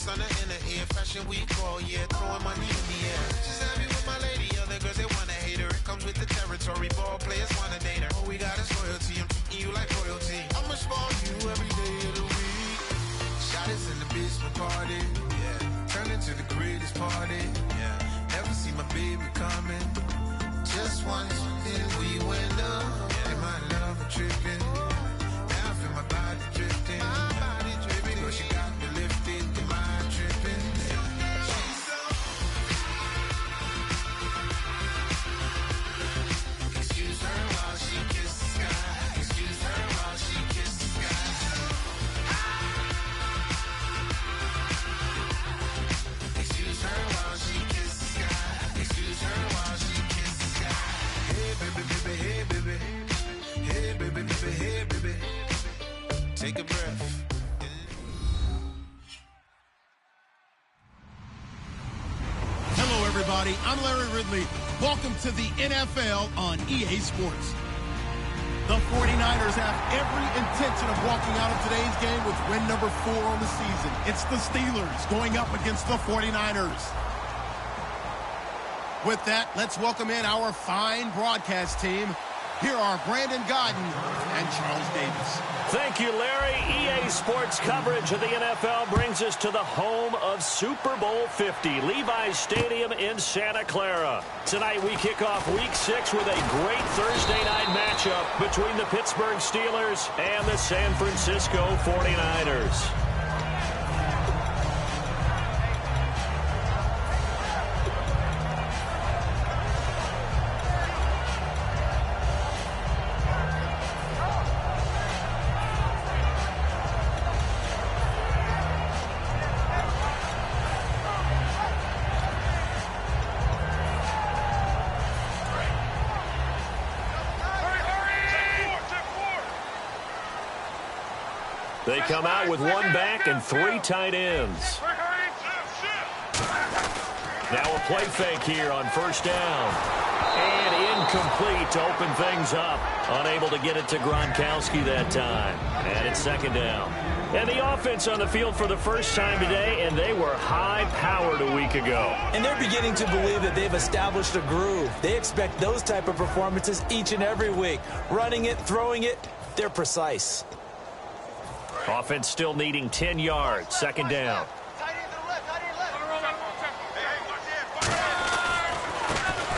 on the inner ear. Fashion week, oh yeah, throwing money in the air. She's happy with my lady, other girls they wanna hate her. It comes with the territory, ball players wanna date her. All we got is loyalty, I'm treating you like royalty. I'ma spoil you every day of the week. Shot is in the basement party, yeah. Turn into the greatest party, yeah. Never see my baby coming. Just once, then we went up. Yeah, my love tripping. Now I feel my body drifting. My body dripping. Girl, she got me lifted. The mind tripping. She's so. Excuse her while she kisses the sky. Excuse her while she kisses the sky. Excuse her while she kisses the sky. Excuse her while she kisses the sky. Hey baby, baby, hey baby. Hey baby, baby, hey baby. Take a breath. Hello everybody, I'm Larry Ridley. Welcome to the NFL on EA Sports. The 49ers have every intention of walking out of today's game with win number 4 on the season. It's the Steelers going up against the 49ers. With that, let's welcome in our fine broadcast team. Here are Brandon Godden and Charles Davis. Thank you, Larry. EA Sports coverage of the NFL brings us to the home of Super Bowl 50, Levi's Stadium in Santa Clara. Tonight we kick off Week 6 with a great Thursday night matchup between the Pittsburgh Steelers and the San Francisco 49ers. They come out with one back and 3 tight ends. Now a play fake here on first down. And incomplete to open things up. Unable to get it to Gronkowski that time. And it's second down. And the offense on the field for the first time today, and they were high-powered a week ago. And they're beginning to believe that they've established a groove. They expect those type of performances each and every week. Running it, throwing it, they're precise. Offense still needing 10 yards. Second down.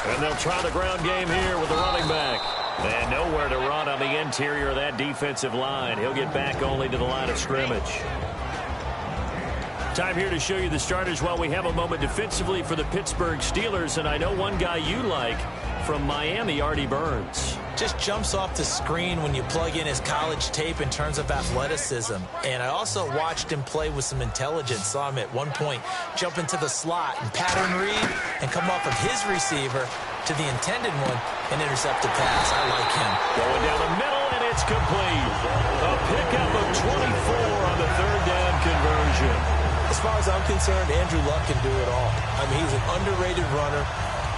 And they'll try the ground game here with the running back. And nowhere to run on the interior of that defensive line. He'll get back only to the line of scrimmage. Time here to show you the starters while we have a moment defensively for the Pittsburgh Steelers. And I know one guy you like from Miami, Artie Burns. Just jumps off the screen when you plug in his college tape in terms of athleticism. And I also watched him play with some intelligence. Saw him at one point jump into the slot and pattern read and come off of his receiver to the intended one and intercept the pass. I like him. Going down the middle, and it's complete. A pickup of 24 on the third down conversion. As far as I'm concerned, Andrew Luck can do it all. I mean, he's an underrated runner.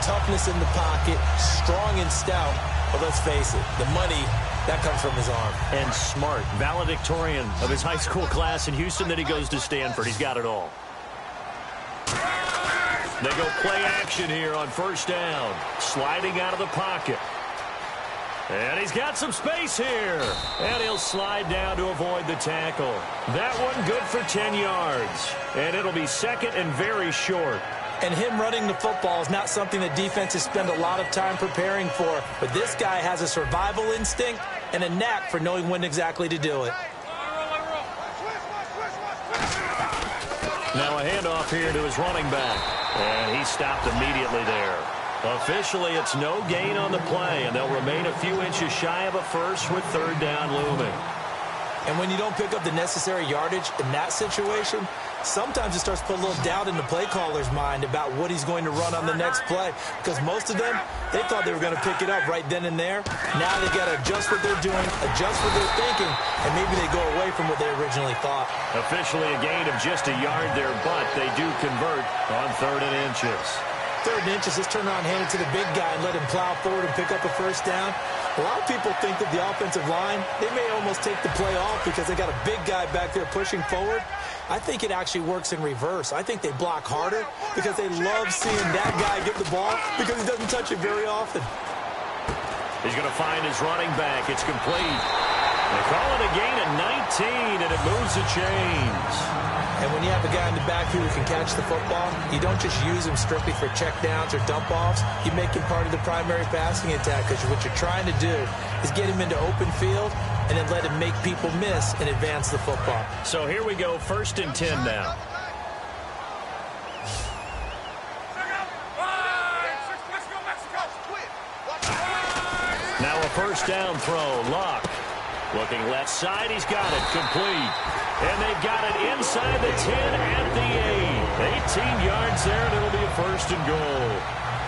Toughness in the pocket, strong and stout. But let's face it, the money, that comes from his arm. And smart, valedictorian of his high school class in Houston, then he goes to Stanford. He's got it all. They go play action here on first down. Sliding out of the pocket. And he's got some space here. And he'll slide down to avoid the tackle. That one good for 10 yards. And it'll be second and very short. And him running the football is not something that defenses spend a lot of time preparing for. But this guy has a survival instinct and a knack for knowing when exactly to do it. Now a handoff here to his running back. And he stopped immediately there. Officially, it's no gain on the play, and they'll remain a few inches shy of a first with third down looming. And when you don't pick up the necessary yardage in that situation, sometimes it starts to put a little doubt in the play caller's mind about what he's going to run on the next play. Because most of them, they thought they were going to pick it up right then and there. Now they got to adjust what they're doing, adjust what they're thinking, and maybe they go away from what they originally thought. Officially a gain of just a yard there, but they do convert on 3rd and inches. 3rd and inches, just turn around, hand it to the big guy, and let him plow forward and pick up a first down. A lot of people think that the offensive line, they may almost take the play off because they got a big guy back there pushing forward. I think it actually works in reverse. I think they block harder because they love seeing that guy get the ball because he doesn't touch it very often. He's going to find his running back. It's complete. They call it a gain of 19, and it moves the chains. And when you have a guy in the backfield who can catch the football, you don't just use him strictly for checkdowns or dump-offs. You make him part of the primary passing attack because what you're trying to do is get him into open field and then let him make people miss and advance the football. So here we go, 1st and 10 now. Now a first down throw. Luck looking left side. He's got it. Complete. And they've got it inside the 10 at the 8. 18 yards there, and it'll be a 1st and goal.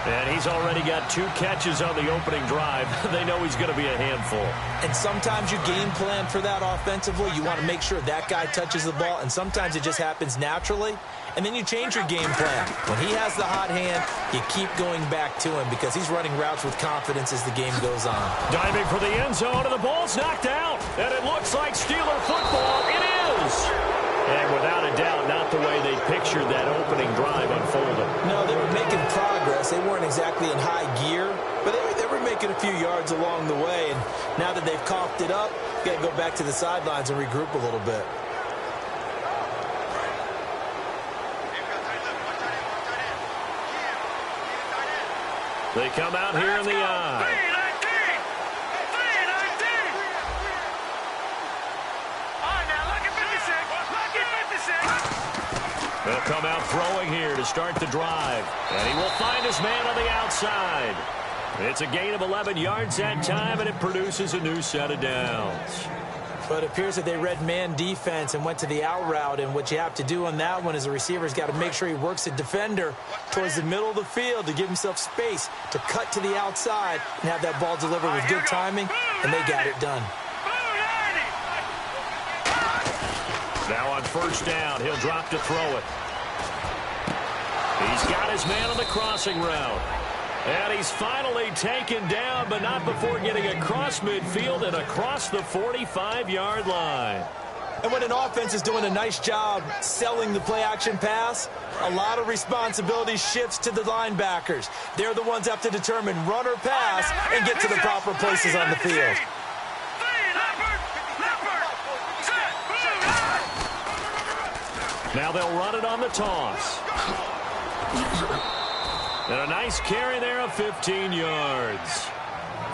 And he's already got 2 catches on the opening drive. They know he's going to be a handful. And sometimes you game plan for that offensively. You want to make sure that guy touches the ball, and sometimes it just happens naturally. And then you change your game plan. When he has the hot hand, you keep going back to him because he's running routes with confidence as the game goes on. Diving for the end zone, and the ball's knocked out. And it looks like Steeler football. It is. And without a doubt, not the way they pictured that opening drive unfolding. No, they were making progress. They weren't exactly in high gear, but they were making a few yards along the way. And now that they've coughed it up, you got to go back to the sidelines and regroup a little bit. They come out here in the eye. They'll come out throwing here to start the drive. And he will find his man on the outside. It's a gain of 11 yards that time, and it produces a new set of downs. But it appears that they read man defense and went to the out route. And what you have to do on that one is the receiver's got to make sure he works the defender towards the middle of the field to give himself space to cut to the outside and have that ball delivered with good timing, and they got it done. Now on first down, he'll drop to throw it. He's got his man on the crossing route. And he's finally taken down, but not before getting across midfield and across the 45-yard line. And when an offense is doing a nice job selling the play-action pass, a lot of responsibility shifts to the linebackers. They're the ones that have to determine run or pass and get to the proper places on the field. Now they'll run it on the toss. And a nice carry there of 15 yards.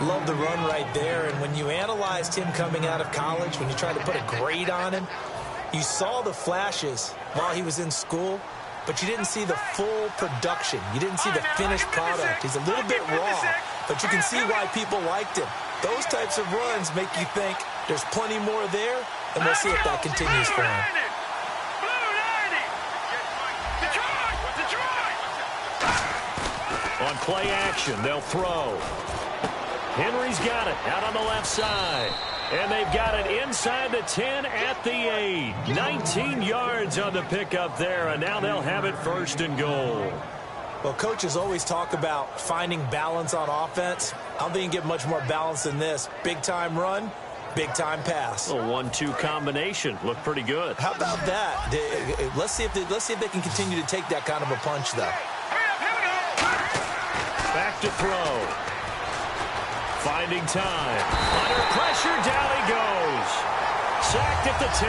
Love the run right there. And when you analyzed him coming out of college, when you tried to put a grade on him, you saw the flashes while he was in school, but you didn't see the full production. You didn't see the finished product. He's a little bit raw, but you can see why people liked him. Those types of runs make you think there's plenty more there, and we'll see if that continues for him. On play action, they'll throw. Henry's got it out on the left side. And they've got it inside the 10 at the 8. 19 yards on the pickup there, and now they'll have it 1st and goal. Well, coaches always talk about finding balance on offense. I don't think you can get much more balance than this. Big-time run, big-time pass. A 1-2 combination. Looked pretty good. How about that? Let's see if they can continue to take that kind of a punch, though. Back to throw. Finding time. Under pressure, down he goes. Sacked at the 10.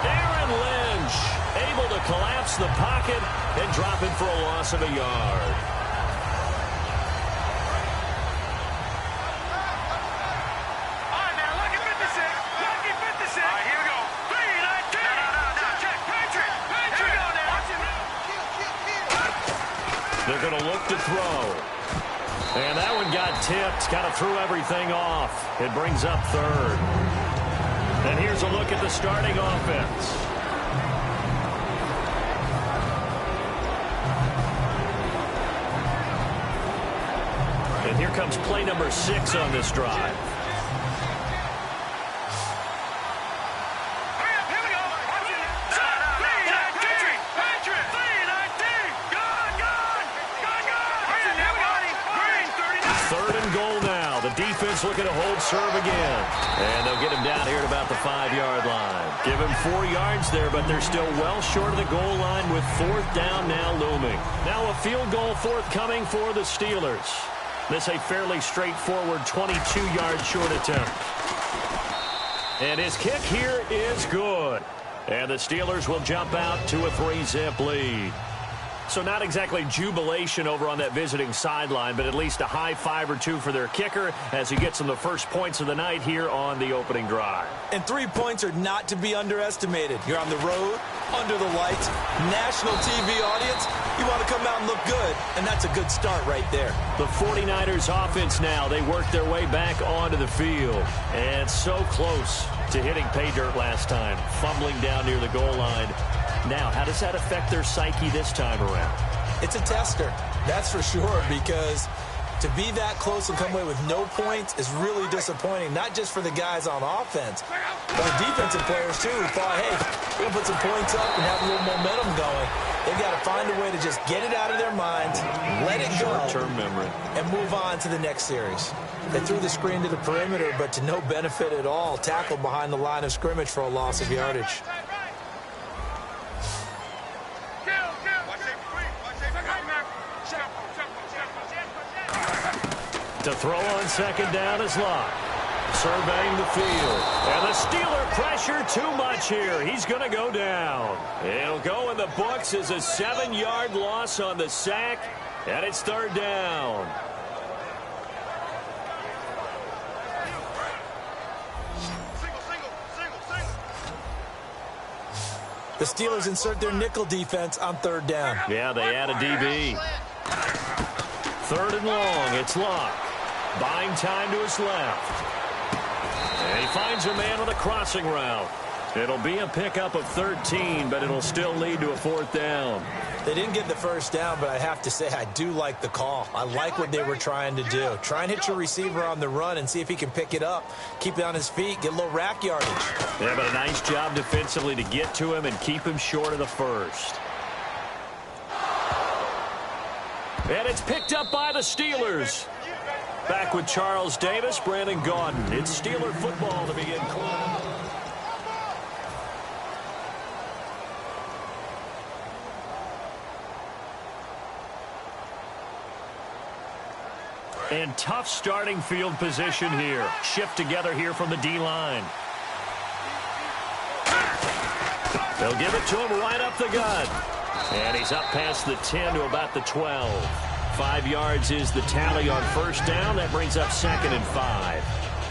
Aaron Lynch able to collapse the pocket and drop it for a loss of a yard. They're going to look to throw. And that one got tipped, kind of threw everything off. It brings up 3rd. And here's a look at the starting offense. And here comes play number 6 on this drive. defense looking to hold serve again. And they'll get him down here at about the 5-yard line. Give him 4 yards there, but they're still well short of the goal line with 4th down now looming. Now a field goal forthcoming for the Steelers. This a fairly straightforward 22-yard short attempt. And his kick here is good. And the Steelers will jump out to a 3-zip lead. So not exactly jubilation over on that visiting sideline, but at least a high 5 or 2 for their kicker as he gets them the first points of the night here on the opening drive. And 3 points are not to be underestimated. You're on the road, under the lights, national TV audience. You want to come out and look good, and that's a good start right there. The 49ers offense now, they work their way back onto the field. And so close to hitting pay dirt last time, fumbling down near the goal line. Now, how does that affect their psyche this time around? It's a tester, that's for sure, because to be that close and come away with no points is really disappointing, not just for the guys on offense, but the defensive players, too, who thought, hey, we're going to put some points up and have a little momentum going. They've got to find a way to just get it out of their minds, let it go, short-term memory, and move on to the next series. They threw the screen to the perimeter, but to no benefit at all. Tackled behind the line of scrimmage for a loss of yardage. To throw on 2nd down is Locke. Surveying the field. And the Steeler pressure too much here. He's going to go down. It'll go in the books as a 7-yard loss on the sack. And it's 3rd down. The Steelers insert their nickel defense on 3rd down. Yeah, they add a DB. 3rd and long. It's Locke. Buying time to his left. And he finds a man on a crossing route. It'll be a pickup of 13, but it'll still lead to a 4th down. They didn't get the 1st down, but I have to say I do like the call. I like what they were trying to do. Try and hit your receiver on the run and see if he can pick it up, keep it on his feet, get a little rack yardage. Yeah, but a nice job defensively to get to him and keep him short of the 1st. And it's picked up by the Steelers. Back with Charles Davis, Brandon Gaudin. It's Steeler football to begin quarter. And tough starting field position here. Shift together here from the D-line. They'll give it to him right up the gut. And he's up past the 10 to about the 12. 5 yards is the tally on 1st down. That brings up 2nd and 5.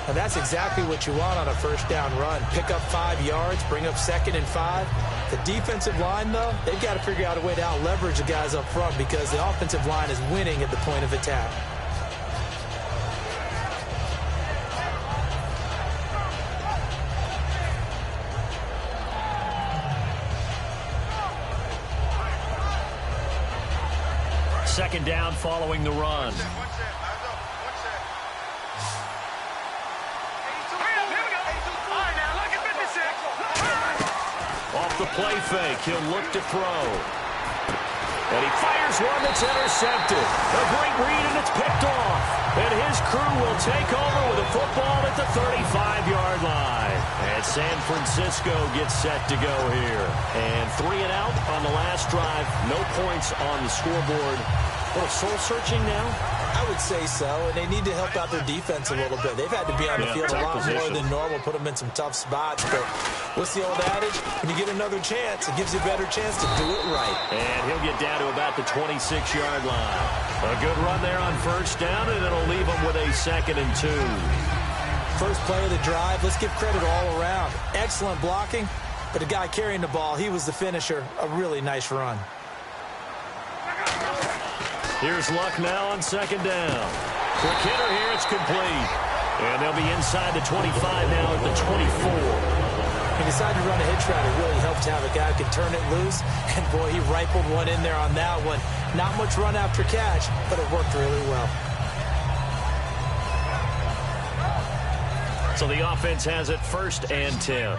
And that's exactly what you want on a 1st down run. Pick up 5 yards, bring up 2nd and 5. The defensive line, though, they've got to figure out a way to out-leverage the guys up front because the offensive line is winning at the point of attack. Second down following the run. Off the play fake, he'll look to throw. And he fires one that's intercepted. A great read, and it's picked off. And his crew will take over with a football at the 35-yard line. And San Francisco gets set to go here. And 3 and out on the last drive. No points on the scoreboard. A little soul-searching now? I would say so, and they need to help out their defense a little bit. They've had to be on the field a lot more than normal, put them in some tough spots. But what's the old adage? When you get another chance, it gives you a better chance to do it right. And he'll get down to about the 26-yard line. A good run there on 1st down, and it'll leave him with a 2nd and 2. First play of the drive, let's give credit all around. Excellent blocking, but the guy carrying the ball, he was the finisher. A really nice run. Here's Luck now on 2nd down. Quick hitter here, it's complete. And they'll be inside the 25 now at the 24. He decided to run a hitch route. It really helped to have a guy who could turn it loose. And, boy, he rifled one in there on that one. Not much run after catch, but it worked really well. So the offense has it 1st and 10.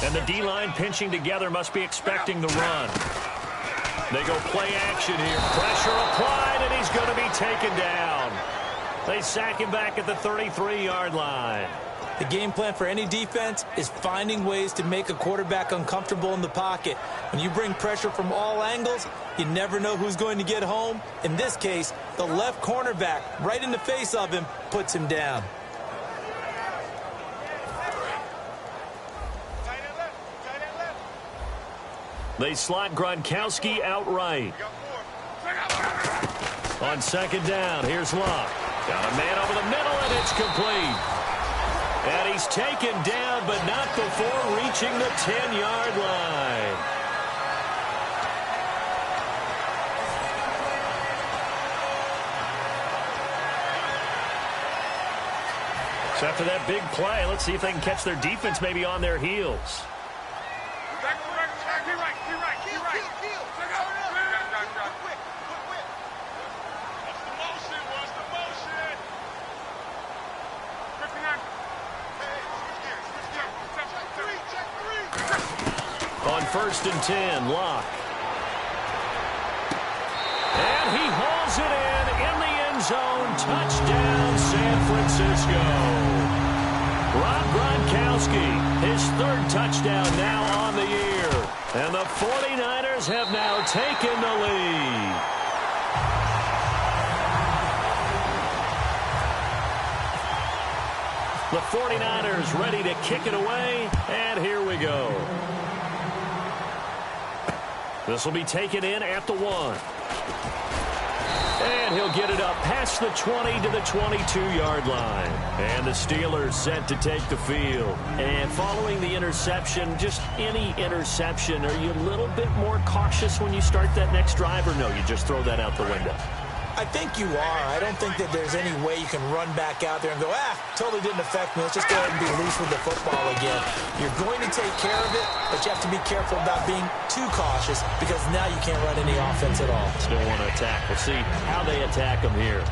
And the D-line pinching together must be expecting the run. They go play action here. Pressure applied, and he's going to be taken down. They sack him back at the 33-yard line. The game plan for any defense is finding ways to make a quarterback uncomfortable in the pocket. When you bring pressure from all angles, you never know who's going to get home. In this case, the left cornerback, right in the face of him, puts him down. They slot Gronkowski outright. On second down, here's Luck. Got a man over the middle, and it's complete. And he's taken down, but not before reaching the 10-yard line. So after that big play, let's see if they can catch their defense maybe on their heels. On 1st and 10, Locke. And he hauls it in the end zone. Touchdown, San Francisco. Rob Gronkowski, his 3rd touchdown now on the year. And the 49ers have now taken the lead. The 49ers ready to kick it away, and here we go. This will be taken in at the 1. And he'll get it up past the 20 to the 22-yard line. And the Steelers set to take the field. And following the interception, just any interception, are you a little bit more cautious when you start that next drive, or no, you just throw that out the window? I think you are. I don't think that there's any way you can run back out there and go, totally didn't affect me. Let's just go ahead and be loose with the football again. You're going to take care of it, but you have to be careful about being too cautious because now you can't run any offense at all. Still want to attack. We'll see how they attack them here.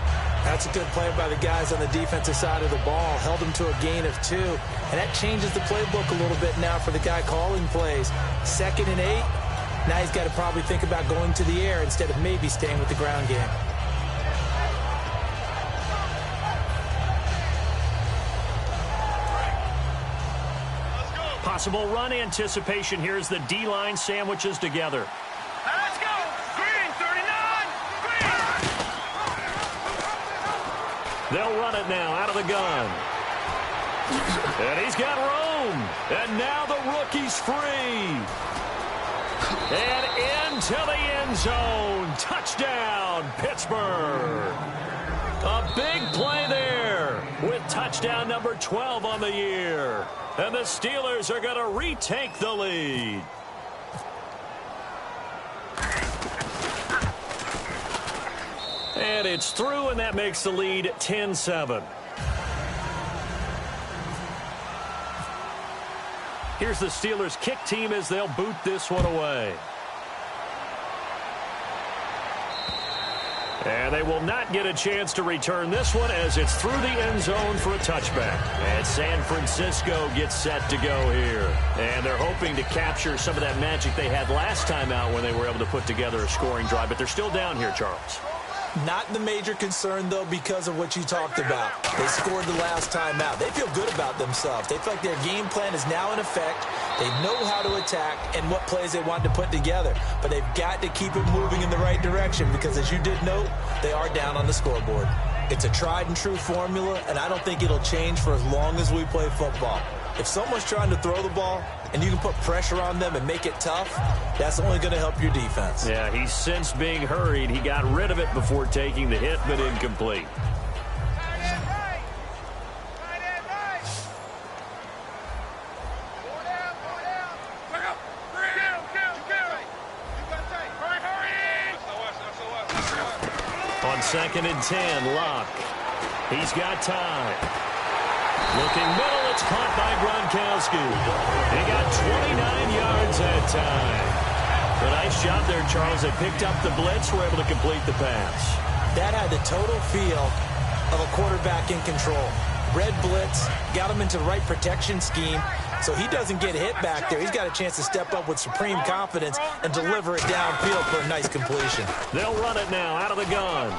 That's a good play by the guys on the defensive side of the ball. Held them to a gain of 2. And that changes the playbook a little bit now for the guy calling plays. 2nd and 8. Now he's got to probably think about going to the air instead of maybe staying with the ground game. Possible run anticipation here as the D-line sandwiches together. Let's go! Green, 39! Green! They'll run it now out of the gun. And he's got room. And now the rookie's free. And into the end zone. Touchdown, Pittsburgh. A big play there with touchdown number 12 on the year. And the Steelers are going to retake the lead. And it's through, and that makes the lead 10-7. Here's the Steelers kick team as they'll boot this one away. And they will not get a chance to return this one as it's through the end zone for a touchback. And San Francisco gets set to go here. And they're hoping to capture some of that magic they had last time out when they were able to put together a scoring drive. But they're still down here, Charles. Not the major concern, though, because of what you talked about. They scored the last time out. They feel good about themselves. They feel like their game plan is now in effect. They know how to attack and what plays they want to put together. But they've got to keep it moving in the right direction because, as you did note, they are down on the scoreboard. It's a tried-and-true formula, and I don't think it'll change for as long as we play football. If someone's trying to throw the ball and you can put pressure on them and make it tough, that's only going to help your defense. Yeah, he's since being hurried. He got rid of it before taking the hit, but incomplete. On 2nd and 10, Locke. He's got time. Looking middle, it's caught by Gronkowski. He got 29 yards that time. A nice job there, Charles. They picked up the blitz, were able to complete the pass. That had the total feel of a quarterback in control. Red blitz, got him into the right protection scheme, so he doesn't get hit back there. He's got a chance to step up with supreme confidence and deliver it downfield for a nice completion. They'll run it now out of the gun.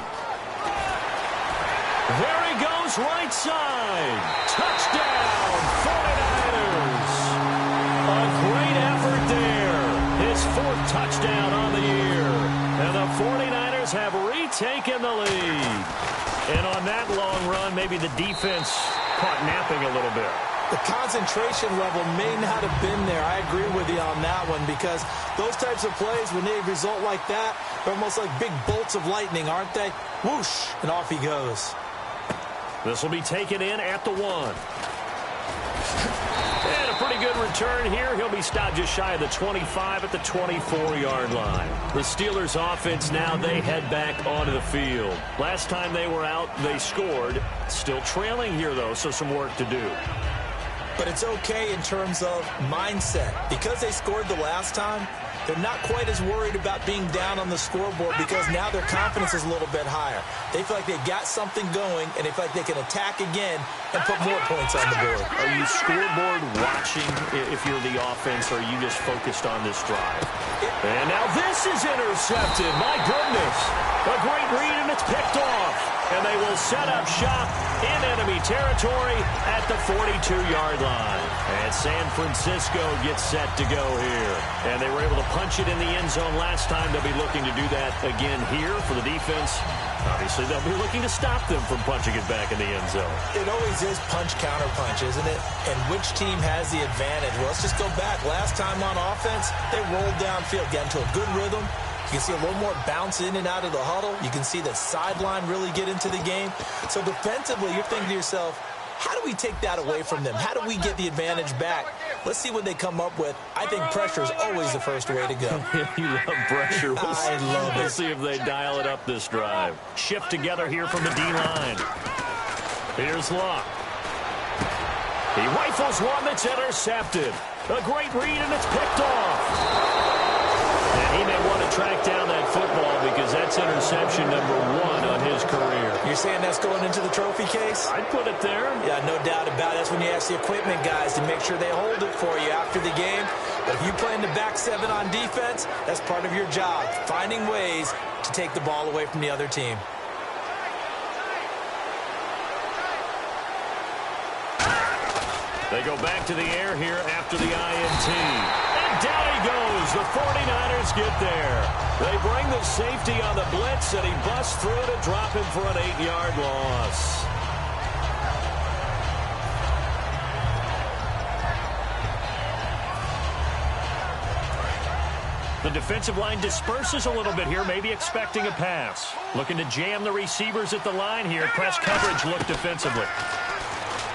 There he goes, right side. Touchdown, 49ers. A great effort there. His 4th touchdown on the year. And the 49ers have retaken the lead. And on that long run, maybe the defense caught napping a little bit. The concentration level may not have been there. I agree with you on that one, because those types of plays, when they result like that, they're almost like big bolts of lightning, aren't they? Whoosh, and off he goes. This will be taken in at the 1. And a pretty good return here. He'll be stopped just shy of the 25 at the 24-yard line. The Steelers offense now, they head back onto the field. Last time they were out, they scored. Still trailing here, though, so some work to do. But it's okay in terms of mindset. Because they scored the last time, they're not quite as worried about being down on the scoreboard, because now their confidence is a little bit higher. They feel like they've got something going, and they feel like they can attack again and put more points on the board. Are you scoreboard watching if you're the offense, or are you just focused on this drive? And now this is intercepted. My goodness. A great read, and it's picked off. And they will set up shop in enemy territory at the 42-yard line. And San Francisco gets set to go here. And they were able to punch it in the end zone last time. They'll be looking to do that again here for the defense. Obviously, they'll be looking to stop them from punching it back in the end zone. It always is punch-counter-punch, isn't it? And which team has the advantage? Well, let's just go back. Last time on offense, they rolled downfield, got into a good rhythm. You can see a little more bounce in and out of the huddle. You can see the sideline really get into the game. So defensively, you're thinking to yourself, how do we take that away from them? How do we get the advantage back? Let's see what they come up with. I think pressure is always the first way to go. You love pressure. I love it. We'll see if they dial it up this drive. Shift together here from the D-line. Here's Luck. He rifles one that's intercepted. A great read, and it's picked off. And he may want to track down that football, because that's interception number 1 on his career. You're saying that's going into the trophy case? I'd put it there. Yeah, no doubt about it. That's when you ask the equipment guys to make sure they hold it for you after the game. But if you play in the back 7 on defense, that's part of your job, finding ways to take the ball away from the other team. They go back to the air here after the INT. And down he goes. The 49ers get there. They bring the safety on the blitz, and he busts through to drop him for an 8-yard loss. The defensive line disperses a little bit here, maybe expecting a pass. Looking to jam the receivers at the line here. Press coverage look defensively.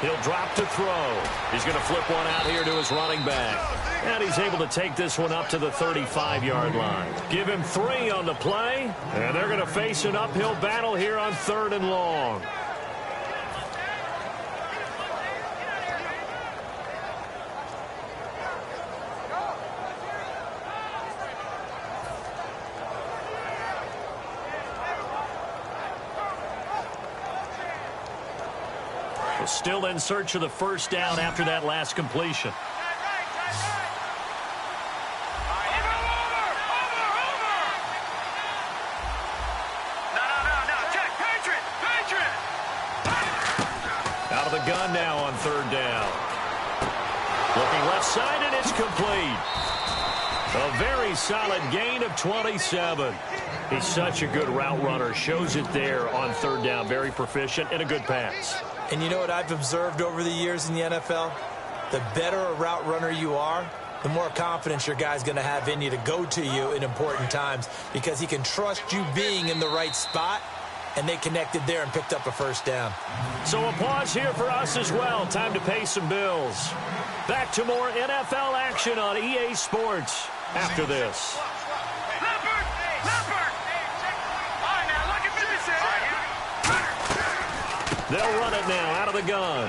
He'll drop to throw. He's going to flip one out here to his running back. And he's able to take this one up to the 35-yard line. Give him 3 on the play. And they're going to face an uphill battle here on 3rd and long. Still in search of the first down after that last completion. Out of the gun now on 3rd down. Looking left side, and it's complete. A very solid gain of 27. He's such a good route runner. Shows it there on 3rd down. Very proficient and a good pass. And you know what I've observed over the years in the NFL? The better a route runner you are, the more confidence your guy's going to have in you to go to you in important times, because he can trust you being in the right spot, and they connected there and picked up a first down. So a pause here for us as well. Time to pay some bills. Back to more NFL action on EA Sports after this. They'll run it now out of the gun.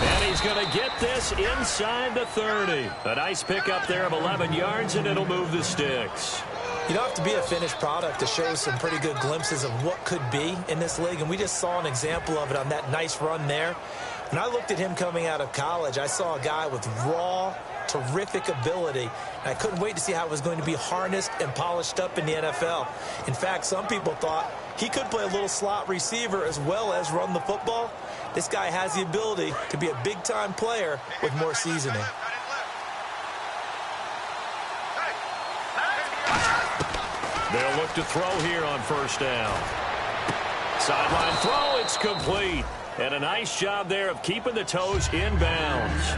And he's going to get this inside the 30. A nice pickup there of 11 yards, and it'll move the sticks. You don't have to be a finished product to show some pretty good glimpses of what could be in this league, and we just saw an example of it on that nice run there. When I looked at him coming out of college, I saw a guy with raw terrific ability. And I couldn't wait to see how it was going to be harnessed and polished up in the NFL. In fact, some people thought he could play a little slot receiver as well as run the football. This guy has the ability to be a big-time player with more seasoning. They'll look to throw here on first down. Sideline throw, it's complete. And a nice job there of keeping the toes in bounds.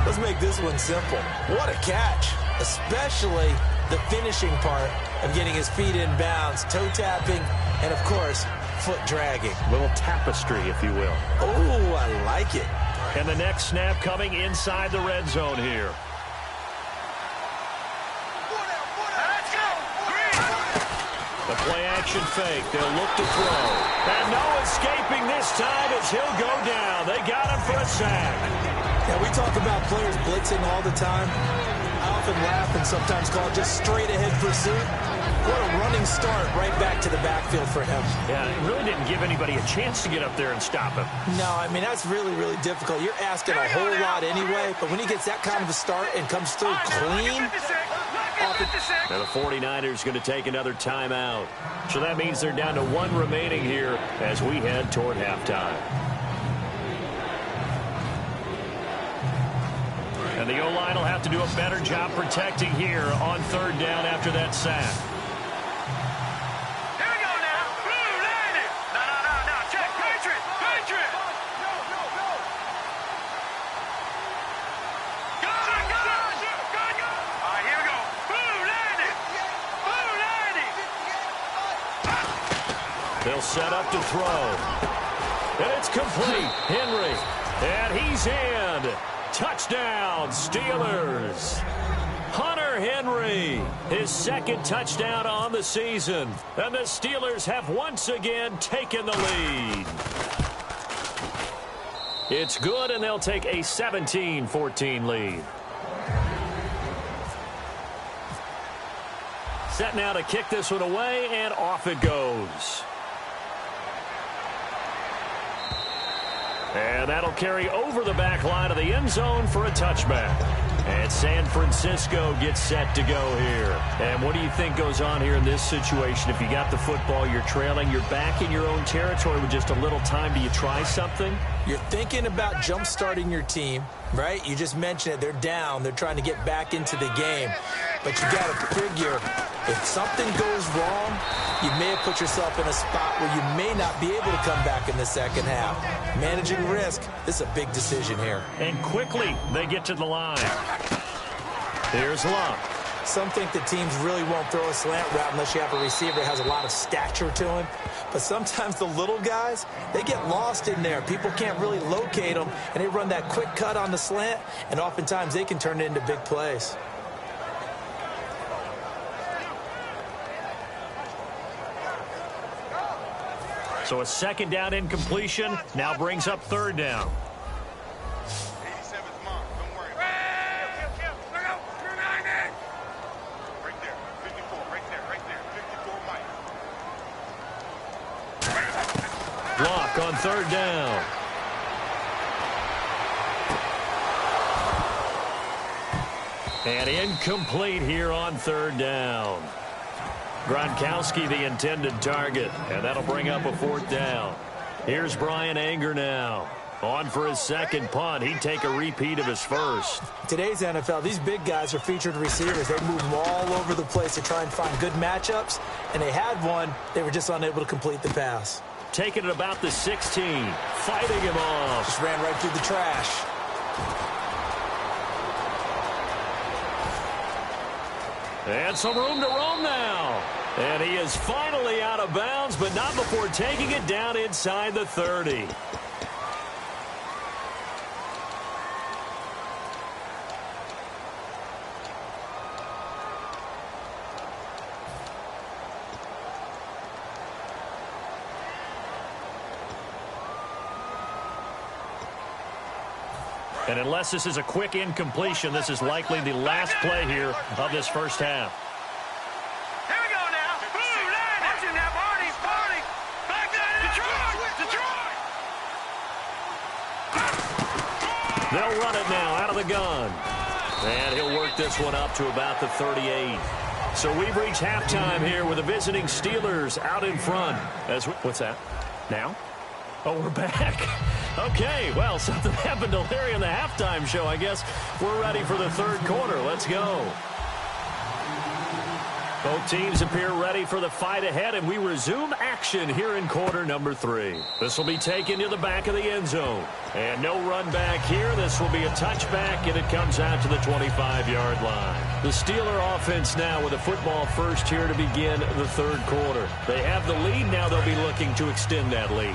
Let's make this one simple. What a catch, especially the finishing part of getting his feet in bounds, toe tapping, and, of course, foot dragging. Little tapestry, if you will. Oh, I like it. And the next snap coming inside the red zone here. The play-action fake. They'll look to throw. And no escaping this time as he'll go down. They got him for a sack. Yeah, we talk about players blitzing all the time. I often laugh and sometimes call it just straight-ahead pursuit. What a running start right back to the backfield for him. Yeah, it really didn't give anybody a chance to get up there and stop him. No, I mean, that's really, really difficult. You're asking a whole lot anyway, but when he gets that kind of a start and comes through clean... Now the 49ers going to take another timeout. So that means they're down to one remaining here as we head toward halftime. And the O-line will have to do a better job protecting here on third down after that sack. Here we go now. Blue, land it. No. Check. Patriot. Go. All right, here we go. Blue, land it. They'll set up to throw. And it's complete. Henry. And he's in. Touchdown, Steelers. Hunter Henry, his second touchdown on the season. And the Steelers have once again taken the lead. It's good, and they'll take a 17-14 lead. Set now to kick this one away, and off it goes. And that'll carry over the back line of the end zone for a touchback. And San Francisco gets set to go here. And what do you think goes on here in this situation? If you got the football, you're trailing, you're back in your own territory with just a little time. Do you try something? You're thinking about jump-starting your team, right? You just mentioned it. They're down. They're trying to get back into the game. But you got to figure, if something goes wrong, you may have put yourself in a spot where you may not be able to come back in the second half. Managing risk, this is a big decision here. And quickly, they get to the line. Here's Luck. Some think that teams really won't throw a slant route unless you have a receiver that has a lot of stature to him. But sometimes the little guys, they get lost in there. People can't really locate them, and they run that quick cut on the slant, and oftentimes they can turn it into big plays. So a second down incompletion now brings up third down. 87's mark. Don't worry. Look out. 290. Right there. 54. Right there. 54, Mike. Block on third down. And incomplete here on third down. Gronkowski the intended target, and that'll bring up a fourth down. Here's Brian Anger now. On for his second punt. He'd take a repeat of his first. Today's NFL, these big guys are featured receivers. They move them all over the place to try and find good matchups, and they had one. They were just unable to complete the pass. Taking it about the 16. Fighting him off. Just ran right through the trash. And some room to roam now. And he is finally out of bounds, but not before taking it down inside the 30. And unless this is a quick incompletion, this is likely the last play here of this first half. Here we go now. Blue, line. Watch him now. Party. Back down. Detroit. They'll run it now out of the gun. And he'll work this one up to about the 38. So we've reached halftime here with the visiting Steelers out in front. What's that? Now? Oh, we're back. Okay, well, something happened to Larry in the halftime show. I guess we're ready for the third quarter. Let's go. Both teams appear ready for the fight ahead, and we resume action here in quarter number 3. This will be taken to the back of the end zone. And no run back here. This will be a touchback, and it comes out to the 25-yard line. The Steeler offense now with a football first here to begin the third quarter. They have the lead. Now they'll be looking to extend that lead.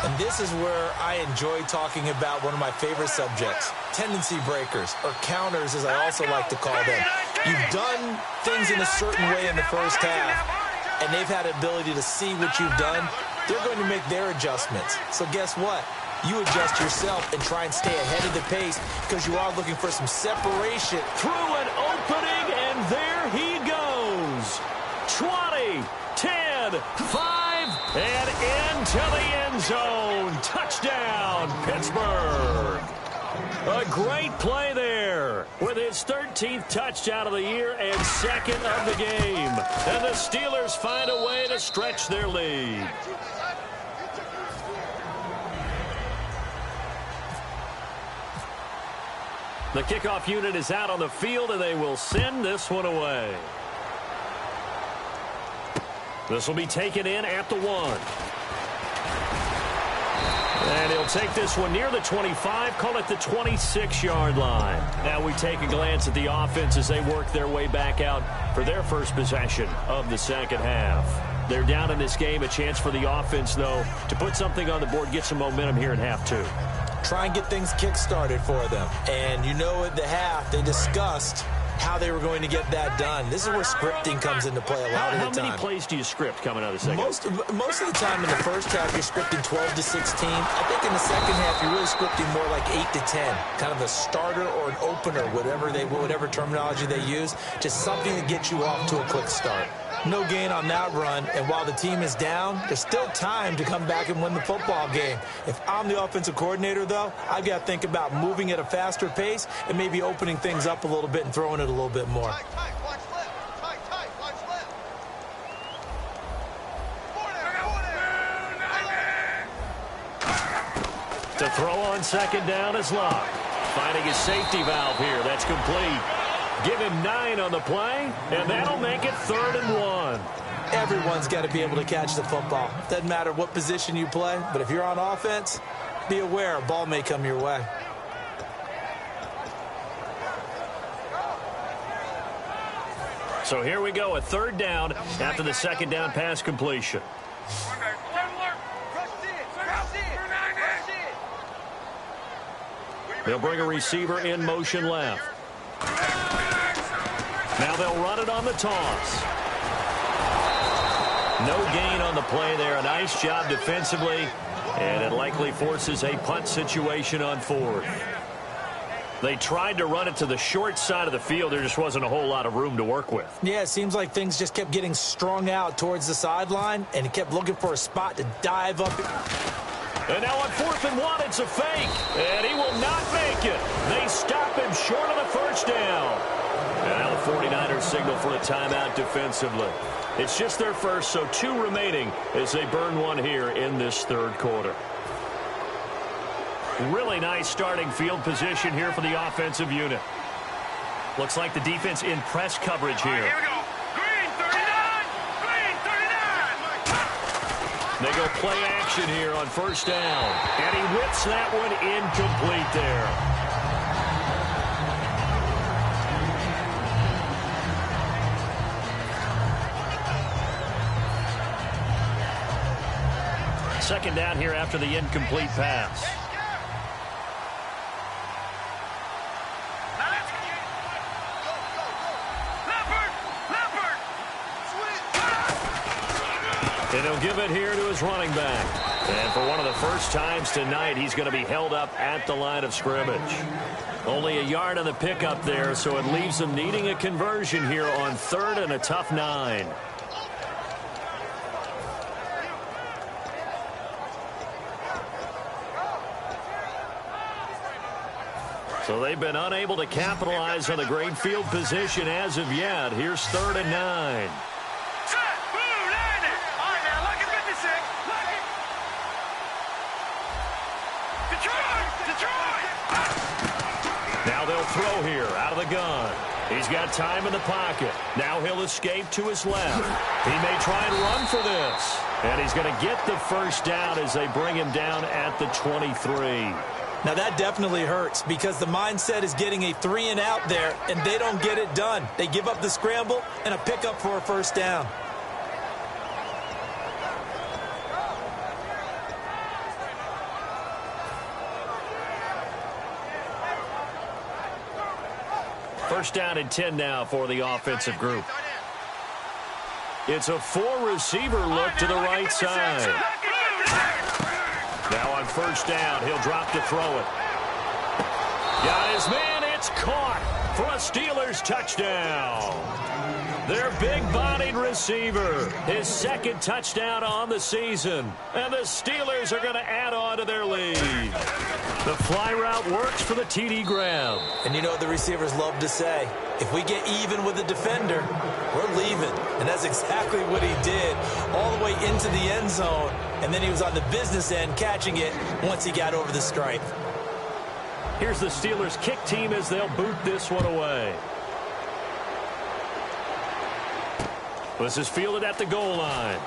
And this is where I enjoy talking about one of my favorite subjects, tendency breakers, or counters as I also like to call them. You've done things in a certain way in the first half, and they've had the ability to see what you've done. They're going to make their adjustments. So guess what? You adjust yourself and try and stay ahead of the pace because you are looking for some separation. Through an opening, and there he goes. 20, 10, 5, and into the end zone. Touchdown, Pittsburgh. A great play there with his 13th touchdown of the year and second of the game. And the Steelers find a way to stretch their lead. The kickoff unit is out on the field, and they will send this one away. This will be taken in at the 1. And he'll take this one near the 25, call it the 26-yard line. Now we take a glance at the offense as they work their way back out for their first possession of the second half. They're down in this game. A chance for the offense, though, to put something on the board, get some momentum here in half 2. Try and get things kick-started for them. And you know at the half, they discussed how they were going to get that done. This is where scripting comes into play a lot of the time. How many plays do you script coming out of the second? Most of the time in the first half, you're scripting 12 to 16. I think in the second half, you're really scripting more like 8 to 10. Kind of a starter or an opener, whatever terminology they use. Just something to get you off to a quick start. No gain on that run, and while the team is down, there's still time to come back and win the football game. If I'm the offensive coordinator, though, I've got to think about moving at a faster pace and maybe opening things up a little bit and throwing it a little bit more. Watch left. To throw on second down is Locke. Finding his safety valve here. That's complete. Give him 9 on the play, and that'll make it 3rd and 1. Everyone's got to be able to catch the football. Doesn't matter what position you play, but if you're on offense, be aware a ball may come your way. So here we go, a 3rd down after the second down pass completion. They'll bring a receiver in motion left. Now they'll run it on the toss. No gain on the play there. A nice job defensively, and it likely forces a punt situation on 4th. They tried to run it to the short side of the field. There just wasn't a whole lot of room to work with. Yeah, it seems like things just kept getting strung out towards the sideline, and he kept looking for a spot to dive up. And now on 4th and 1, it's a fake, and he will not make it. They stop him short of the first down. And now the 49ers signal for a timeout defensively. It's just their first, so 2 remaining as they burn one here in this 3rd quarter. Really nice starting field position here for the offensive unit. Looks like the defense in press coverage here. Here we go. Green 39. They go play action here on 1st down. And he whips that one incomplete there. Second down here after the incomplete pass. And he'll give it here to his running back. And for one of the first times tonight, he's going to be held up at the line of scrimmage. Only a yard on the pickup there, so it leaves them needing a conversion here on 3rd and a tough 9. So So they've been unable to capitalize on the great field position as of yet. Here's 3rd and 9. Now they'll throw here out of the gun. He's got time in the pocket. Now he'll escape to his left. He may try and run for this. And he's going to get the first down as they bring him down at the 23. Now that definitely hurts because the mindset is getting a 3-and-out there, and they don't get it done. They give up the scramble and a pickup for a first down. First down and 10 now for the offensive group. It's a 4-receiver look to the right side. Now on first down, he'll drop to throw it. Got his man, it's caught for a Steelers touchdown. Their big-bodied receiver, his 2nd touchdown on the season. And the Steelers are going to add on to their lead. The fly route works for the TD grab. And you know what the receivers love to say? If we get even with the defender, we're leaving. And that's exactly what he did all the way into the end zone. And then he was on the business end catching it once he got over the stripe. Here's the Steelers kick team as they'll boot this one away. This is fielded at the goal line.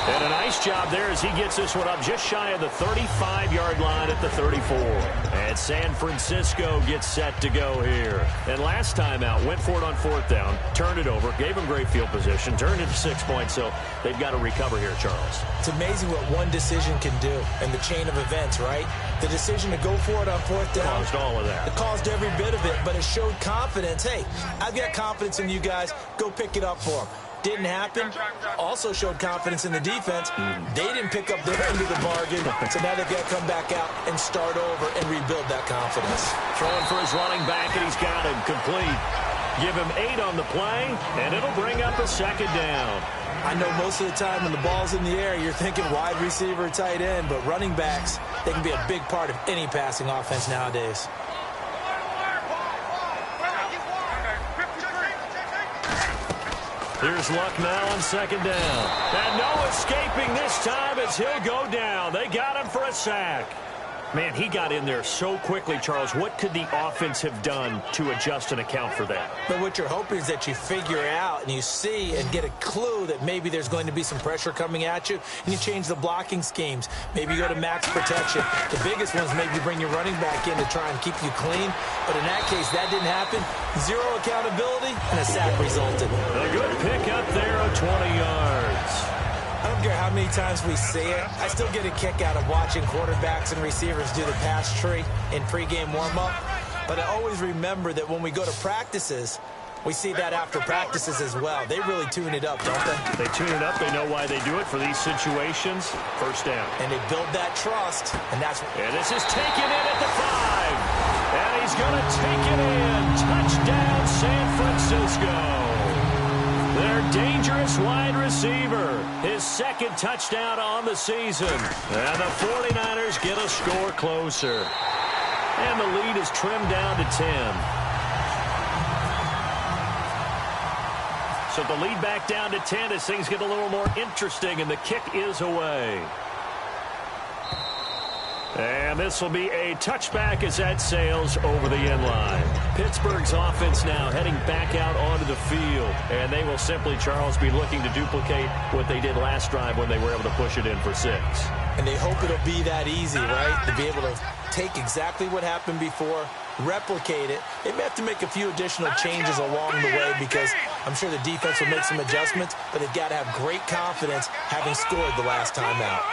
And a nice job there as he gets this one up just shy of the 35-yard line at the 34. And San Francisco gets set to go here. And last time out, went for it on 4th down, turned it over, gave him great field position, turned it to 6 points, so they've got to recover here, Charles. It's amazing what one decision can do in the chain of events, right? The decision to go for it on 4th down. Caused all of that. It caused every bit of it, but it showed confidence. Hey, I've got confidence in you guys. Go pick it up for them. Didn't happen. Also showed confidence in the defense. They didn't pick up their end of the bargain, so now they've got to come back out and start over and rebuild that confidence. Throwing for his running back, and he's got him complete. Give him 8 on the play, and it'll bring up a 2nd down. I know most of the time when the ball's in the air, you're thinking wide receiver, tight end, but running backs, they can be a big part of any passing offense nowadays. Here's Luck now on 2nd down. And no escaping this time as he'll go down. They got him for a sack. Man, he got in there so quickly, Charles. What could the offense have done to adjust and account for that? But what you're hoping is that you figure out and you see and get a clue that maybe there's going to be some pressure coming at you, and you change the blocking schemes. Maybe you go to max protection. The biggest ones maybe bring your running back in to try and keep you clean. But in that case, that didn't happen. 0 accountability, and a sack resulted. A good pickup there of 20 yards. I don't care how many times we see it. I still get a kick out of watching quarterbacks and receivers do the pass tree in pregame warm-up. But I always remember that when we go to practices, we see that after practices as well. They really tune it up, don't they? They tune it up. They know why they do it for these situations. First down. And they build that trust, and that's what... And this is taken in at the 5. And he's going to take it in. Touchdown, San Francisco. Their dangerous wide receiver. His 2nd touchdown on the season. And the 49ers get a score closer. And the lead is trimmed down to 10. So the lead back down to 10 as things get a little more interesting, and the kick is away. And this will be a touchback as that sails over the end line. Pittsburgh's offense now heading back out onto the field. And they will simply, Charles, be looking to duplicate what they did last drive when they were able to push it in for 6. And they hope it'll be that easy, right? To be able to take exactly what happened before, replicate it. They may have to make a few additional changes along the way because I'm sure the defense will make some adjustments, but they've got to have great confidence having scored the last time out.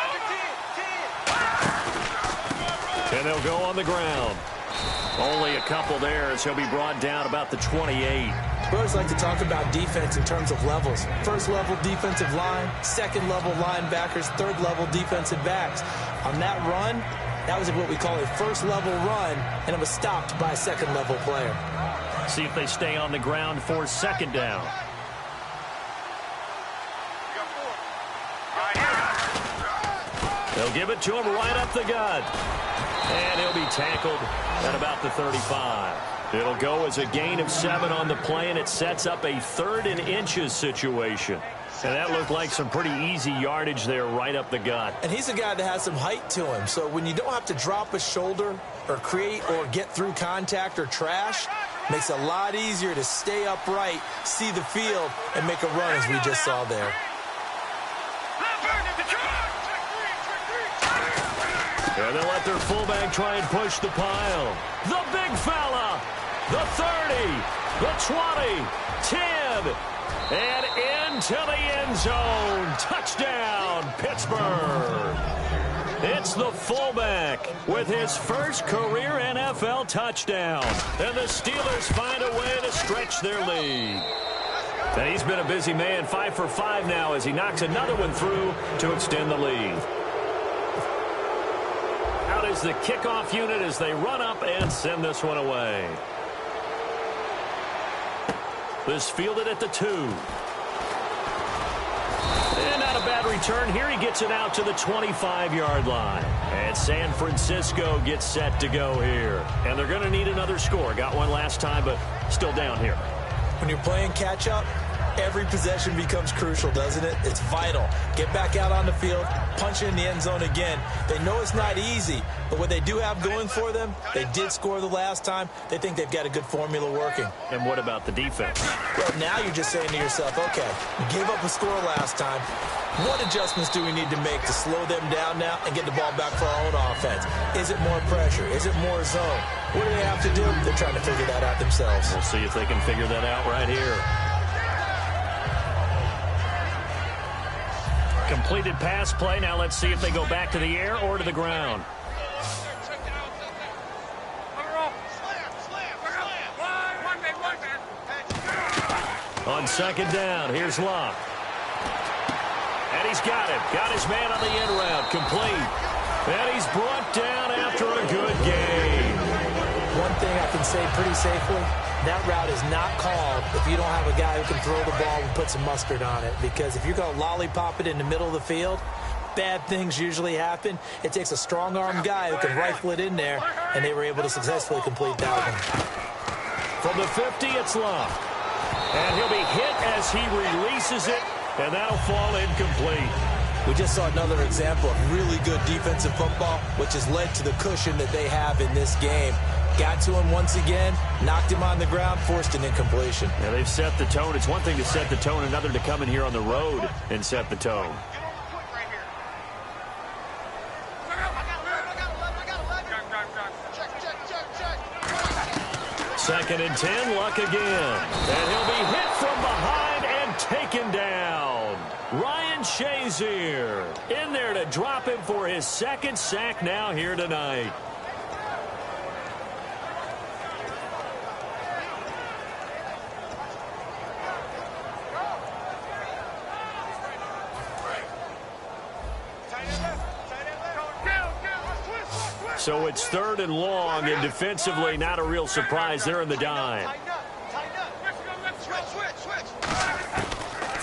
And they'll go on the ground. Only a couple there as he'll be brought down about the 28. We always like to talk about defense in terms of levels. First level defensive line, second level linebackers, third level defensive backs. On that run, that was what we call a first level run, and it was stopped by a second level player. See if they stay on the ground for 2nd down. They'll give it to him right up the gut. And he'll be tackled at about the 35. It'll go as a gain of 7 on the play, and it sets up a 3rd and inches situation. And that looked like some pretty easy yardage there right up the gut. And he's a guy that has some height to him. So when you don't have to drop a shoulder or create or get through contact or trash, makes it a lot easier to stay upright, see the field, and make a run as we just saw there. And they'll let their fullback try and push the pile. The big fella. The 30. The 20. 10. And into the end zone. Touchdown, Pittsburgh. It's the fullback with his first career NFL touchdown. And the Steelers find a way to stretch their lead. And he's been a busy man, 5 for 5 now as he knocks another one through to extend the lead. Out is the kickoff unit as they run up and send this one away. This fielded at the 2. And not a bad return here. He gets it out to the 25-yard line. And San Francisco gets set to go here. And they're going to need another score. Got one last time, but still down here. When you're playing catch-up, every possession becomes crucial, doesn't it? It's vital. Get back out on the field, punch in the end zone again. They know it's not easy, but what they do have going for them, they did score the last time. They think they've got a good formula working. And what about the defense? Well, now you're just saying to yourself, okay, gave up a score last time. What adjustments do we need to make to slow them down now and get the ball back for our own offense? Is it more pressure? Is it more zone? What do they have to do? They're trying to figure that out themselves. We'll see if they can figure that out right here. Completed pass play. Now let's see if they go back to the air or to the ground. On second down, here's Locke. And he's got it. Got his man on the end route. Complete. And he's brought down after a good game. One thing I can say pretty safely, that route is not called if you don't have a guy who can throw the ball and put some mustard on it. Because if you're going to lollipop it in the middle of the field, bad things usually happen. It takes a strong-armed guy who can rifle it in there, and they were able to successfully complete that one. From the 50, it's Locke. And he'll be hit as he releases it, and that'll fall incomplete. We just saw another example of really good defensive football, which has led to the cushion that they have in this game. Got to him once again, knocked him on the ground, forced an incompletion. Yeah, they've set the tone. It's one thing to set the tone, another to come in here on the road and set the tone. Second and 10, Luck again. And he'll be hit from behind and taken down. Ryan Shazier in there to drop him for his second sack now here tonight. So it's 3rd and long, and defensively not a real surprise. They're in the dime.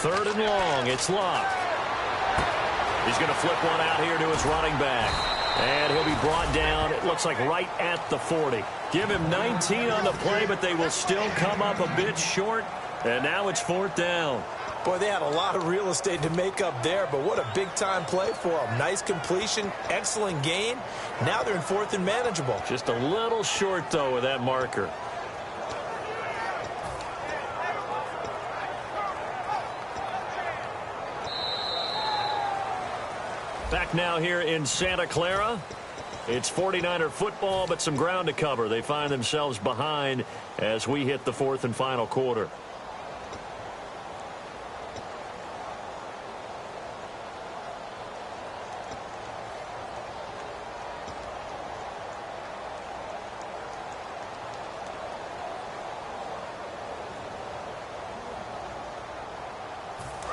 3rd and long, it's Locke. He's going to flip one out here to his running back. And he'll be brought down, it looks like right at the 40. Give him 19 on the play, but they will still come up a bit short. And now it's 4th down. Boy, they had a lot of real estate to make up there, but what a big-time play for them. Nice completion, excellent gain. Now they're in 4th and manageable. Just a little short, though, with that marker. Back now here in Santa Clara. It's 49er football, but some ground to cover. They find themselves behind as we hit the 4th and final quarter.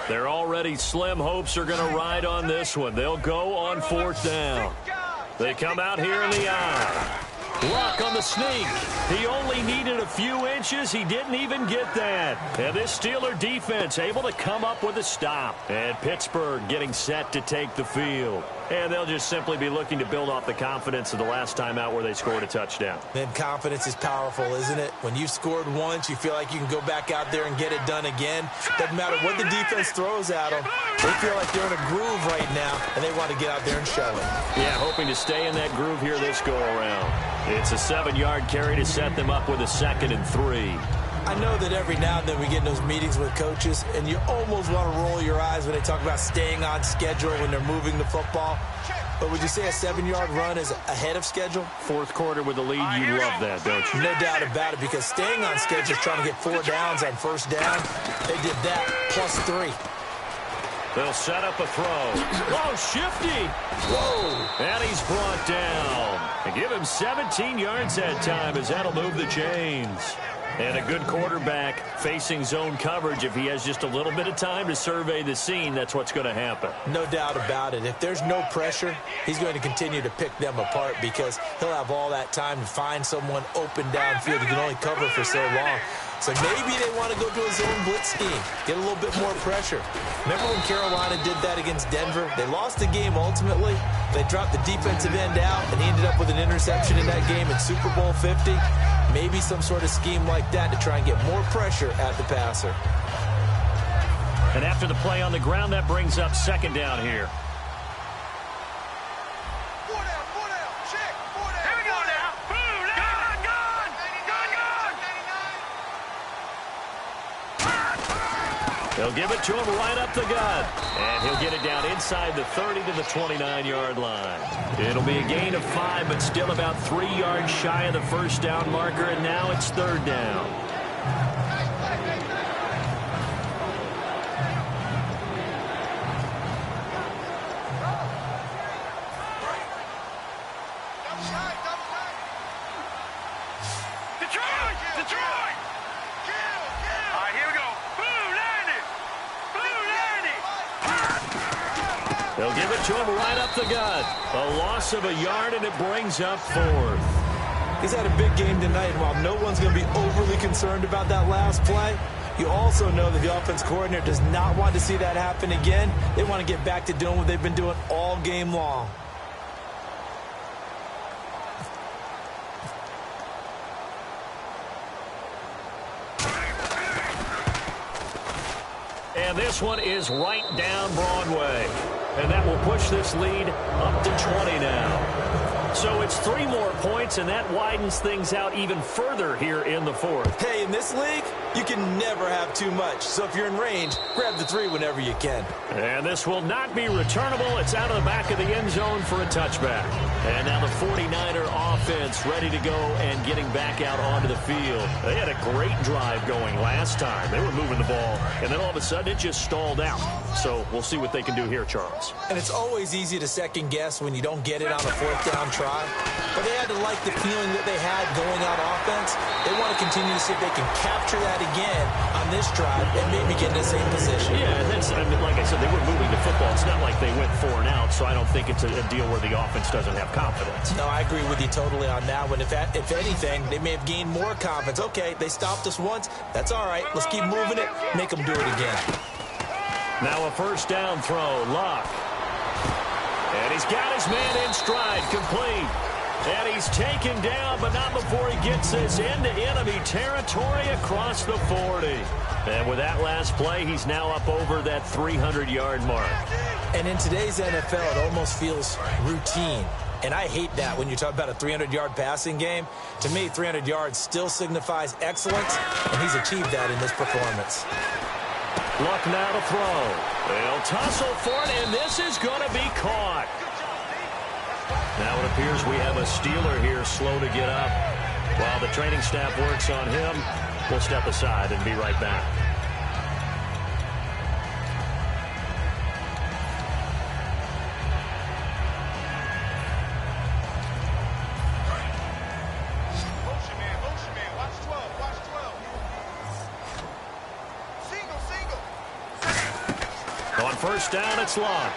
Their already slim hopes are going to ride on this one. They'll go on 4th down. They come out here in the eye. Luck on the sneak. He only needed a few inches. He didn't even get that. And this Steeler defense able to come up with a stop. And Pittsburgh getting set to take the field. And they'll just simply be looking to build off the confidence of the last time out where they scored a touchdown. Man, confidence is powerful, isn't it? When you've scored once, you feel like you can go back out there and get it done again. Doesn't matter what the defense throws at them. They feel like they're in a groove right now, and they want to get out there and show it. Yeah, hoping to stay in that groove here this go-around. It's a 7-yard carry to set them up with a 2nd and 3. I know that every now and then we get in those meetings with coaches, and you almost want to roll your eyes when they talk about staying on schedule when they're moving the football. But would you say a 7-yard run is ahead of schedule? Fourth quarter with the lead, you love that, don't you? No doubt about it, because staying on schedule is trying to get 4 downs on first down. They did that, plus 3. They'll set up a throw. Oh, shifty. Whoa. And he's brought down. And give him 17 yards that time as that'll move the chains. And a good quarterback facing zone coverage. If he has just a little bit of time to survey the scene, that's what's going to happen. No doubt about it. If there's no pressure, he's going to continue to pick them apart because he'll have all that time to find someone open downfield. He can only cover for so long. So maybe they want to go to a zone blitz scheme, get a little bit more pressure. Remember when Carolina did that against Denver? They lost the game ultimately. They dropped the defensive end out, and he ended up with an interception in that game in Super Bowl 50. Maybe some sort of scheme like that to try and get more pressure at the passer. And after the play on the ground, that brings up 2nd down here. They'll give it to him right up the gut. And he'll get it down inside the 30 to the 29-yard line. It'll be a gain of 5, but still about 3 yards shy of the first down marker, and now it's 3rd down. They'll give it to him right up the gut. A loss of a yard, and it brings up 4th. He's had a big game tonight, and while no one's going to be overly concerned about that last play, you also know that the offense coordinator does not want to see that happen again. They want to get back to doing what they've been doing all game long. And this one is right down Broadway. And that will push this lead up to 20 now. So it's 3 more points, and that widens things out even further here in the 4th. Hey, in this league, you can never have too much. So if you're in range, grab the 3 whenever you can. And this will not be returnable. It's out of the back of the end zone for a touchback. And now the 49er offense ready to go and getting back out onto the field. They had a great drive going last time. They were moving the ball, and then all of a sudden it just stalled out. So we'll see what they can do here, Charles. And it's always easy to second guess when you don't get it on a 4th down try. But they had to like the feeling that they had going out offense. They want to continue to see if they can capture that again on this drive and maybe get in the same position. Yeah, that's, I mean, like I said, they were moving the football. It's not like they went 4 and out, so I don't think it's a deal where the offense doesn't have confidence. No, I agree with you totally on that one. If anything, they may have gained more confidence. Okay, they stopped us once. That's all right. Let's keep moving it. Make them do it again. Now a 1st down throw. Luck. And he's got his man in stride. Complete. And he's taken down, but not before he gets this into enemy territory across the 40. And with that last play, he's now up over that 300-yard mark. And in today's NFL, it almost feels routine. And I hate that when you talk about a 300-yard passing game. To me, 300 yards still signifies excellence, and he's achieved that in this performance. Luck now to throw. They'll tussle for it, and this is going to be caught. Now it appears we have a Steeler here slow to get up. While the training staff works on him, we'll step aside and be right back. On 1st down, it's Luck.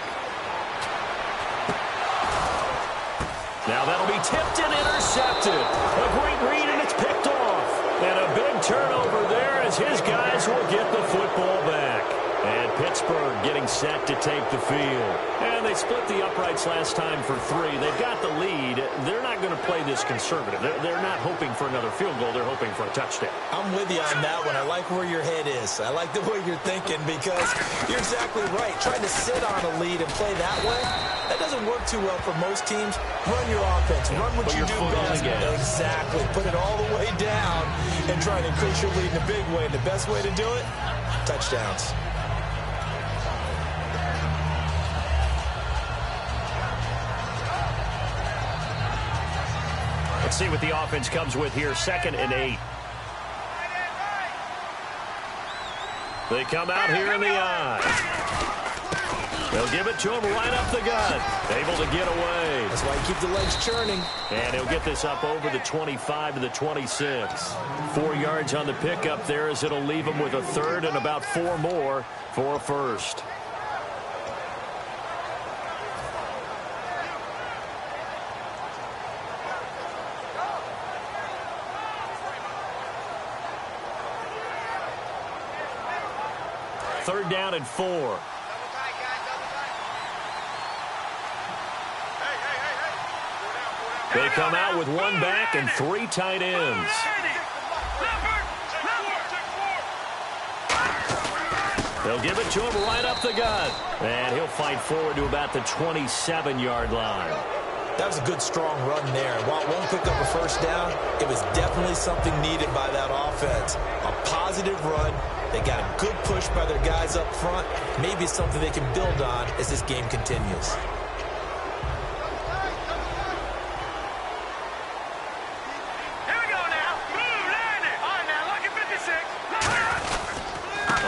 Now that'll be tipped and intercepted. A great read, and it's picked off. And a big turnover there as his guys will get the football back. And Pittsburgh Pittsburgh getting set to take the field. And they split the uprights last time for 3. They've got the lead. They're not going to play this conservative. They're not hoping for another field goal. They're hoping for a touchdown. I'm with you on that one. I like where your head is. I like the way you're thinking because you're exactly right. Trying to sit on a lead and play that way, that doesn't work too well for most teams. Run your offense. Run what you do best. Exactly. Put it all the way down and try to increase your lead in a big way. And the best way to do it, touchdowns. Let's see what the offense comes with here. 2nd and 8. They come out here in the I. They'll give it to him right up the gut. Able to get away. That's why you keep the legs churning. And he'll get this up over the 25 to the 26. 4 yards on the pickup there as it'll leave him with a 3rd and about 4 more for a 1st. Third down and 4. They come out with 1 back and 3 tight ends. They'll give it to him right up the gut. And he'll fight forward to about the 27-yard line. That was a good, strong run there. While it won't pick up a 1st down, it was definitely something needed by that offense. A positive run. They got a good push by their guys up front. Maybe it's something they can build on as this game continues.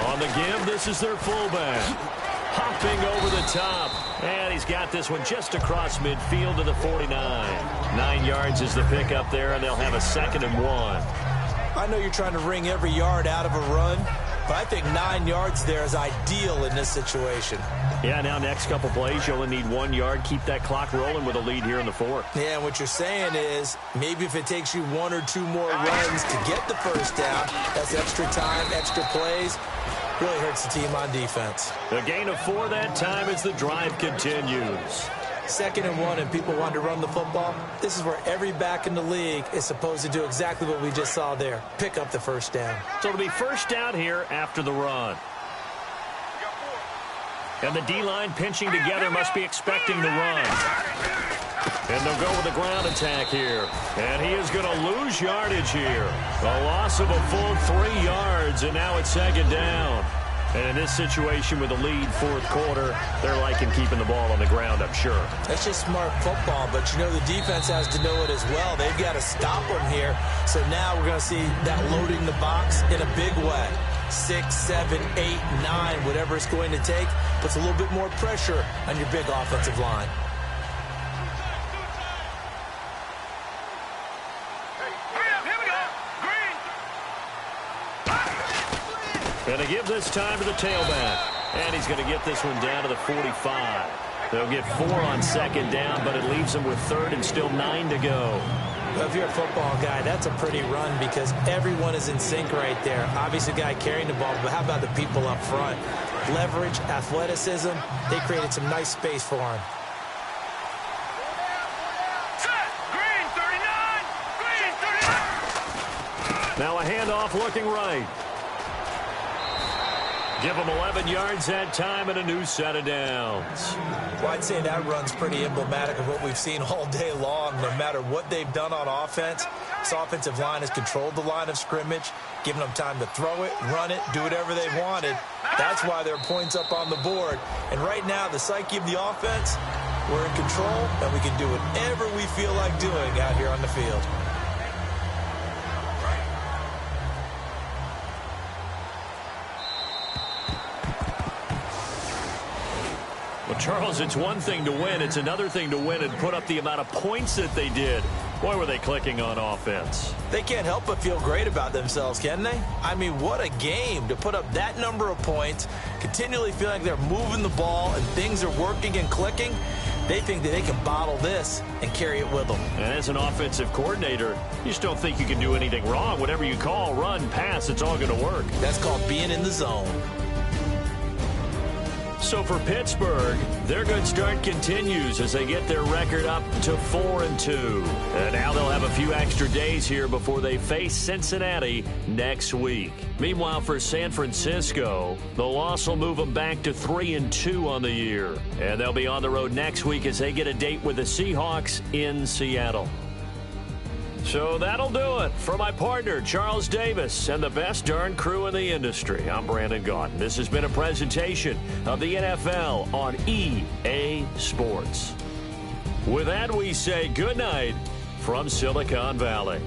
On the give, this is their fullback. Hopping over the top. And he's got this one just across midfield to the 49. 9 yards is the pickup there, and they'll have a 2nd and 1. I know you're trying to wring every yard out of a run, but I think 9 yards there is ideal in this situation. Yeah, now next couple plays, you only need 1 yard. Keep that clock rolling with a lead here in the 4th. Yeah, what you're saying is maybe if it takes you 1 or 2 more runs to get the 1st down, that's extra time, extra plays. Really hurts the team on defense. The gain of 4 that time as the drive continues. 2nd and 1 and people want to run the football. This is where every back in the league is supposed to do exactly what we just saw there. Pick up the 1st down. So it'll be 1st down here after the run. And the D-line pinching together must be expecting the run. And they'll go with the ground attack here. And he is going to lose yardage here. A loss of a full 3 yards, and now it's 2nd down. And in this situation with the lead 4th quarter, they're liking keeping the ball on the ground, I'm sure. That's just smart football, but you know the defense has to know it as well. They've got to stop them here. So now we're going to see that loading the box in a big way. 6, 7, 8, 9, whatever it's going to take, puts a little bit more pressure on your big offensive line. Going to give this time to the tailback. And he's going to get this one down to the 45. They'll get 4 on 2nd down, but it leaves them with 3rd and still 9 to go. Well, if you're a football guy, that's a pretty run because everyone is in sync right there. Obviously, the guy carrying the ball, but how about the people up front? Leverage, athleticism, they created some nice space for him. Green 39! Green 39! Now a handoff looking right. Give them 11 yards that time and a new set of downs. Well, I'd say that run's pretty emblematic of what we've seen all day long. No matter what they've done on offense, this offensive line has controlled the line of scrimmage, given them time to throw it, run it, do whatever they wanted. That's why there are points up on the board. And right now, the psyche of the offense, we're in control, and we can do whatever we feel like doing out here on the field. Well, Charles, it's one thing to win. It's another thing to win and put up the amount of points that they did. Boy, were they clicking on offense. They can't help but feel great about themselves, can they? I mean, what a game to put up that number of points, continually feel like they're moving the ball and things are working and clicking. They think that they can bottle this and carry it with them. And as an offensive coordinator, you just don't think you can do anything wrong. Whatever you call, run, pass, it's all going to work. That's called being in the zone. So for Pittsburgh, their good start continues as they get their record up to 4-2. And now they'll have a few extra days here before they face Cincinnati next week. Meanwhile, for San Francisco, the loss will move them back to 3-2 on the year. And they'll be on the road next week as they get a date with the Seahawks in Seattle. So that'll do it for my partner, Charles Davis, and the best darn crew in the industry. I'm Brandon Gaudin. This has been a presentation of the NFL on EA Sports. With that, we say good night from Silicon Valley.